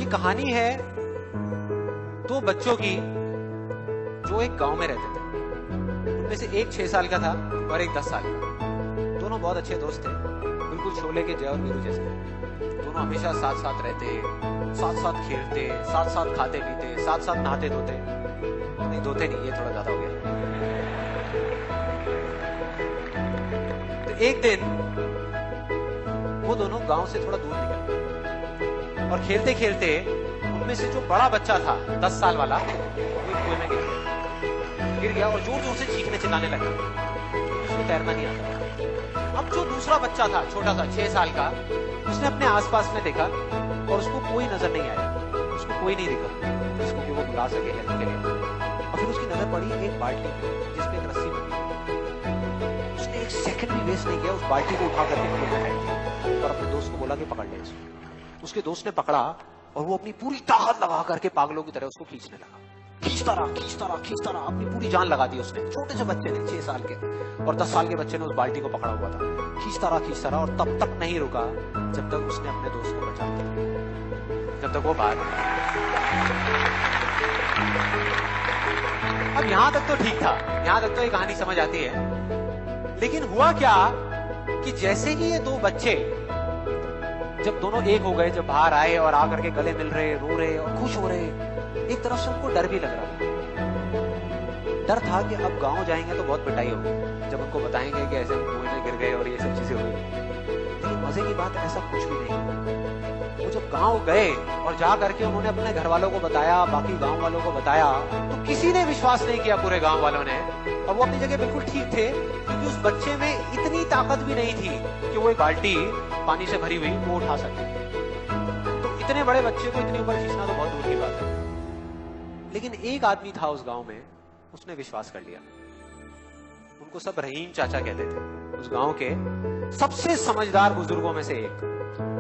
कहानी है दो बच्चों की जो एक गांव में रहते थे। उनमें से एक 6 साल का था और एक 10 साल का। दोनों बहुत अच्छे दोस्त थे, बिल्कुल शोले के जय और वीरू जैसे। दोनों हमेशा साथ साथ रहते, साथ साथ खेलते, साथ साथ खाते पीते, साथ साथ नहाते धोते। नहीं धोते नहीं, ये थोड़ा ज्यादा हो गया। तो एक दिन वो दोनों गांव से थोड़ा दूर निकले और खेलते खेलते उनमें से जो बड़ा बच्चा था 10 साल वाला, वो कुएं में गिर गया और जोर जोर से चीखने चिल्लाने लगा। उसको तैरना नहीं आता। अब जो दूसरा बच्चा था छोटा सा 6 साल का, उसने अपने आसपास में देखा और उसको कोई नजर नहीं आया, उसको कोई नहीं दिखा जिसको कि वो बुला सके हेल्प के लिए। और फिर उसकी नजर पड़ी एक बाल्टी जिसपे एक रस्सी बनी। उसने एक सेकंड भी वेस्ट नहीं किया, उस बाल्टी को उठा करके कुएं में फेंक दिया और अपने दोस्त को बोला कि पकड़ ले इसको। उसके दोस्त ने पकड़ा और वो अपनी पूरी ताकत लगा करके पागलों की तरह उसको खींचने लगा। खींचता रहा, अपनी पूरी जान लगा दी उसने। छोटे से बच्चे ने 6 साल के और 10 साल के बच्चे ने उस बाल्टी को पकड़ा हुआ था। खींचता रहा और तब तक नहीं रुका जब तक उसने अपने दोस्त को बचा लिया, जब तक वो बाहर। अब यहां तक तो ठीक था, यहां तक तो ये कहानी समझ आती है। लेकिन हुआ क्या कि जैसे ही ये दो बच्चे जब दोनों एक हो गए, जब बाहर आए और आकर के गले मिल रहे, रो रहे और खुश हो रहे, एक तरफ से उनको डर भी लग रहा था। डर था कि अब गांव जाएंगे तो बहुत पिटाई होगी जब उनको बताएंगे कि ऐसे हम कुएं में गिर गए और ये सब चीजें हुई। लेकिन मजे की बात ऐसा कुछ भी नहीं। वो जब गांव गए और जा करके उन्होंने अपने घर वालों को बताया, बाकी गांव वालों को बताया, तो किसी ने विश्वास नहीं किया, पूरे गांव वालों ने। और वो अपनी जगह बिल्कुल ठीक थे, क्योंकि उस बच्चे में इतनी ताकत भी नहीं थी कि वो एक बाल्टी पानी से भरी हुई वो उठा सके। तो इतने बड़े बच्चे को इतनी ऊपर खींचना तो बहुत दूर की बात है। लेकिन एक आदमी था उस गांव में, उसने विश्वास कर लिया। उनको सब रहीम चाचा कहते थे, उस गांव के सबसे समझदार बुजुर्गों में से एक।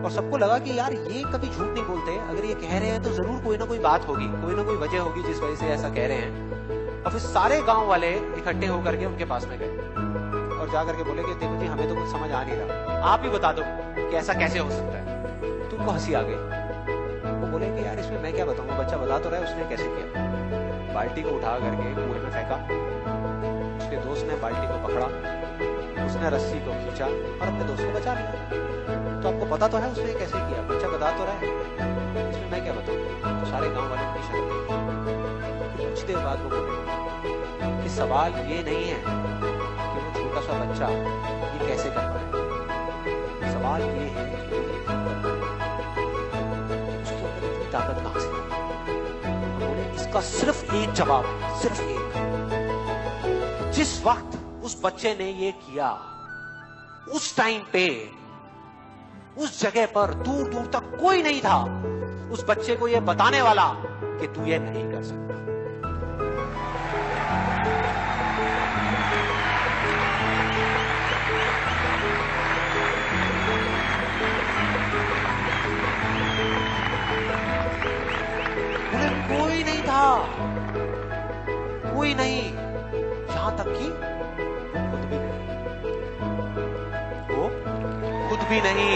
और सबको लगा कि यार ये कभी झूठ नहीं बोलते, अगर ये कह रहे हैं तो जरूर कोई ना कोई बात होगी, कोई ना कोई वजह होगी जिस वजह से ऐसा कह रहे हैं। और फिर सारे गांव वाले इकट्ठे होकर के उनके पास में गए और जाकर के बोले कि देखो जी, हमें तो कुछ समझ आ नहीं रहा, आप ही बता दो कि ऐसा कैसे हो सकता है। तो उनको हंसी आ गई। वो बोले कि यार इसमें मैं क्या बताऊंगा, बच्चा बता तो रहा है उसने कैसे किया। बाल्टी को उठा करके कुएं में फेंका, उसके दोस्त ने बाल्टी को पकड़ा, उसने रस्सी को खींचा और अपने दोस्त को बचा लिया। तो आपको पता तो है उसने कैसे किया, बच्चा बता तो रहा है, इसमें मैं क्या बताऊं। तो सारे गांव वाले उनकी शक्ल देख। कुछ देर बाद वो बोले कि सवाल ये नहीं है कि वो छोटा सा बच्चा ये कैसे कर पाए, सवाल ये है कि उसके अंदर इतनी ताकत कहां से। बोले इसका सिर्फ एक जवाब है, सिर्फ एक। जिस वक्त उस बच्चे ने ये किया, उस टाइम पे उस जगह पर दूर दूर तक कोई नहीं था उस बच्चे को ये बताने वाला कि तू ये नहीं कर सकता। कोई नहीं था, कोई नहीं, यहां तक कि वो खुद भी नहीं।